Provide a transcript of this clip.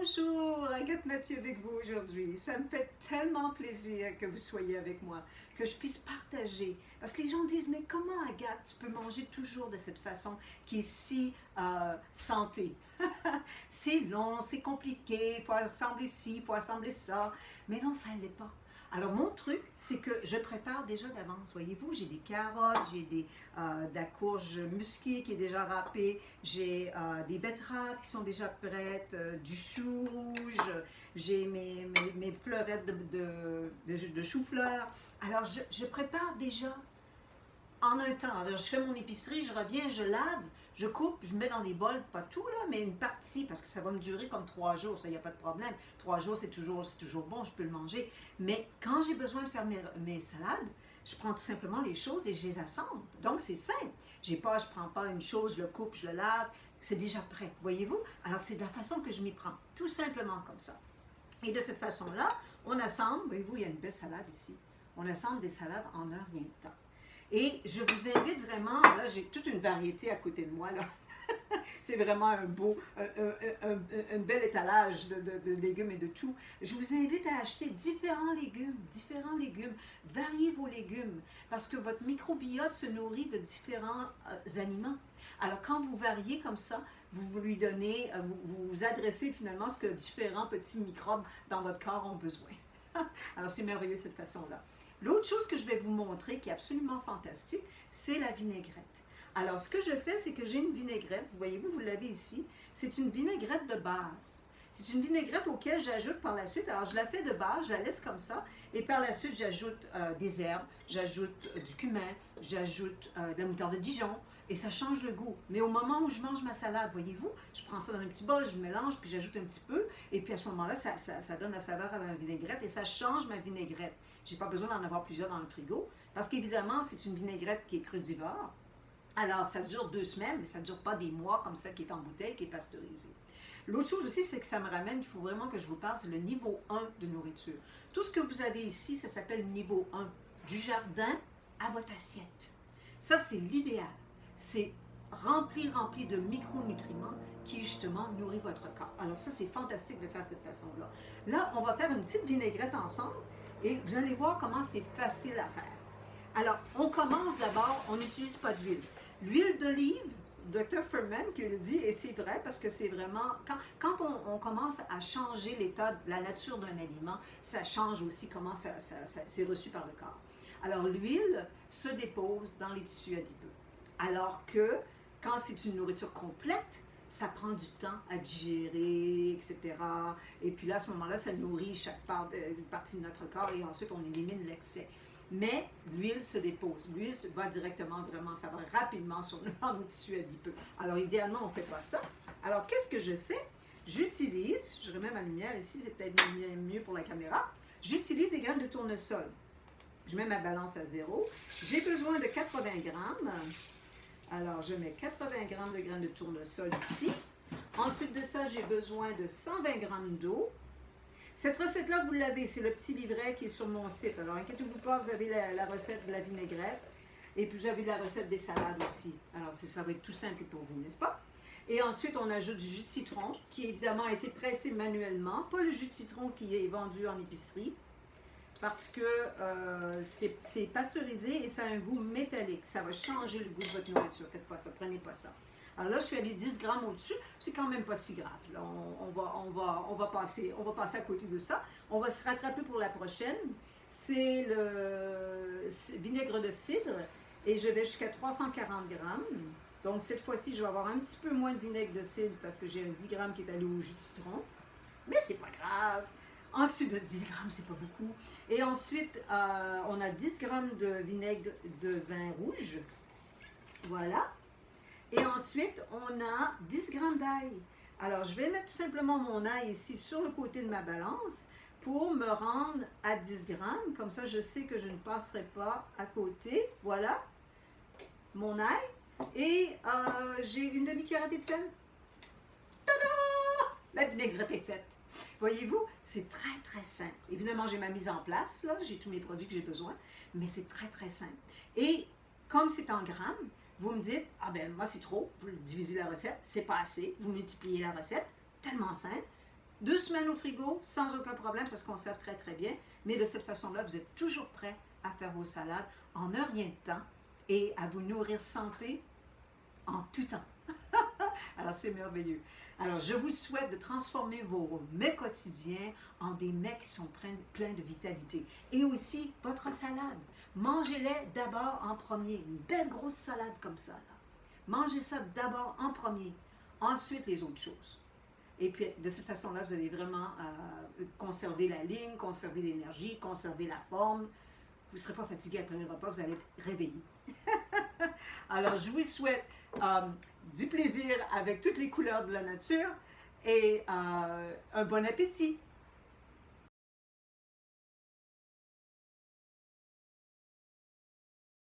Bonjour, Agathe Mathieu avec vous aujourd'hui. Ça me fait tellement plaisir que vous soyez avec moi, que je puisse partager. Parce que les gens disent, mais comment Agathe, tu peux manger toujours de cette façon qui est si santé? C'est long, c'est compliqué, il faut assembler ci, il faut assembler ça. Mais non, ça ne l'est pas. Alors, mon truc, c'est que je prépare déjà d'avance. Voyez-vous, j'ai des carottes, j'ai de la courge musquée qui est déjà râpée, j'ai des betteraves qui sont déjà prêtes, du chou rouge, j'ai mes fleurettes de chou-fleur. Alors, je prépare déjà en un temps. Alors, je fais mon épicerie, je reviens, je lave, je coupe, je mets dans les bols, pas tout là, mais une partie, parce que ça va me durer comme 3 jours, ça, il n'y a pas de problème. 3 jours, c'est toujours bon, je peux le manger. Mais quand j'ai besoin de faire mes salades, je prends tout simplement les choses et je les assemble. Donc, c'est simple. Je ne prends pas une chose, je le coupe, je le lave, c'est déjà prêt, voyez-vous? Alors, c'est de la façon que je m'y prends, tout simplement comme ça. Et de cette façon-là, on assemble, voyez-vous, il y a une belle salade ici. On assemble des salades en un rien de temps. Et je vous invite vraiment, là j'ai toute une variété à côté de moi, là. C'est vraiment un bel étalage de légumes et de tout. Je vous invite à acheter différents légumes. Variez vos légumes parce que votre microbiote se nourrit de différents aliments. Alors quand vous variez comme ça, vous lui donnez, vous vous adressez finalement ce que différents petits microbes dans votre corps ont besoin. Alors c'est merveilleux de cette façon-là. L'autre chose que je vais vous montrer qui est absolument fantastique, c'est la vinaigrette. Alors, ce que je fais, c'est que j'ai une vinaigrette, voyez-vous, vous l'avez ici, c'est une vinaigrette de base. C'est une vinaigrette auquel j'ajoute par la suite, alors je la fais de base, je la laisse comme ça, et par la suite, j'ajoute des herbes, j'ajoute du cumin, j'ajoute de la moutarde de Dijon, et ça change le goût. Mais au moment où je mange ma salade, voyez-vous, je prends ça dans un petit bol, je mélange, puis j'ajoute un petit peu, et puis à ce moment-là, ça donne la saveur à ma vinaigrette, et ça change ma vinaigrette. Je n'ai pas besoin d'en avoir plusieurs dans le frigo, parce qu'évidemment, c'est une vinaigrette qui est crudivore. Alors, ça dure 2 semaines, mais ça ne dure pas des mois comme celle qui est en bouteille, qui est pasteurisée. L'autre chose aussi, c'est que ça me ramène qu'il faut vraiment que je vous parle, c'est le niveau 1 de nourriture. Tout ce que vous avez ici, ça s'appelle le niveau 1, du jardin à votre assiette. Ça, c'est l'idéal. C'est rempli de micronutriments qui, justement, nourrit votre corps. Alors ça, c'est fantastique de faire cette façon-là. Là, on va faire une petite vinaigrette ensemble et vous allez voir comment c'est facile à faire. Alors, on commence d'abord, on n'utilise pas d'huile. L'huile d'olive, Dr. Furman qui le dit, et c'est vrai parce que c'est vraiment, quand on commence à changer l'état, la nature d'un aliment, ça change aussi comment c'est reçu par le corps. Alors, l'huile se dépose dans les tissus adipeux. Alors que, quand c'est une nourriture complète, ça prend du temps à digérer, etc. Et puis là, à ce moment-là, ça nourrit chaque partie de notre corps et ensuite, on élimine l'excès. Mais l'huile se dépose. L'huile va directement, vraiment, ça va rapidement sur nos tissus adipeux. Alors, idéalement, on ne fait pas ça. Alors, qu'est-ce que je fais? J'utilise, je remets ma lumière ici, c'est peut-être mieux pour la caméra. J'utilise des graines de tournesol. Je mets ma balance à 0. J'ai besoin de 80 grammes. Alors, je mets 80 grammes de graines de tournesol ici. Ensuite de ça, j'ai besoin de 120 grammes d'eau. Cette recette-là, vous l'avez, c'est le petit livret qui est sur mon site. Alors, inquiétez-vous pas, vous avez la recette de la vinaigrette et puis vous avez la recette des salades aussi. Alors, ça va être tout simple pour vous, n'est-ce pas? Et ensuite, on ajoute du jus de citron qui, évidemment, a été pressé manuellement. Pas le jus de citron qui est vendu en épicerie parce que c'est pasteurisé et ça a un goût métallique. Ça va changer le goût de votre nourriture. Faites pas ça, prenez pas ça. Alors là, je suis allée 10 grammes au-dessus. C'est quand même pas si grave. Là, on va passer à côté de ça. On va se rattraper pour la prochaine. C'est le vinaigre de cidre et je vais jusqu'à 340 grammes. Donc, cette fois-ci, je vais avoir un petit peu moins de vinaigre de cidre parce que j'ai un 10 grammes qui est allé au jus de citron. Mais c'est pas grave. Ensuite, 10 grammes, c'est pas beaucoup. Et ensuite, on a 10 grammes de vinaigre de vin rouge. Voilà. Et ensuite, on a 10 grammes d'ail. Alors, je vais mettre tout simplement mon ail ici sur le côté de ma balance pour me rendre à 10 grammes. Comme ça, je sais que je ne passerai pas à côté. Voilà, mon ail. Et j'ai une demi-cuillerée de sel. Tada! La vinaigrette est faite. Voyez-vous, c'est très, très simple. Évidemment, j'ai ma mise en place, là. J'ai tous mes produits que j'ai besoin, mais c'est très, très simple. Et comme c'est en grammes, vous me dites, ah ben moi c'est trop, vous divisez la recette, c'est pas assez, vous multipliez la recette, tellement simple. 2 semaines au frigo, sans aucun problème, ça se conserve très très bien. Mais de cette façon-là, vous êtes toujours prêt à faire vos salades en un rien de temps et à vous nourrir santé en tout temps. Alors, c'est merveilleux. Alors, je vous souhaite de transformer vos mets quotidiens en des mets qui sont pleins de vitalité. Et aussi, votre salade. Mangez-les d'abord en premier. Une belle grosse salade comme ça, là. Mangez ça d'abord en premier. Ensuite, les autres choses. Et puis, de cette façon-là, vous allez vraiment conserver la ligne, conserver l'énergie, conserver la forme. Vous ne serez pas fatigué après le repas, vous allez être réveillé. Alors, je vous souhaite du plaisir avec toutes les couleurs de la nature et un bon appétit.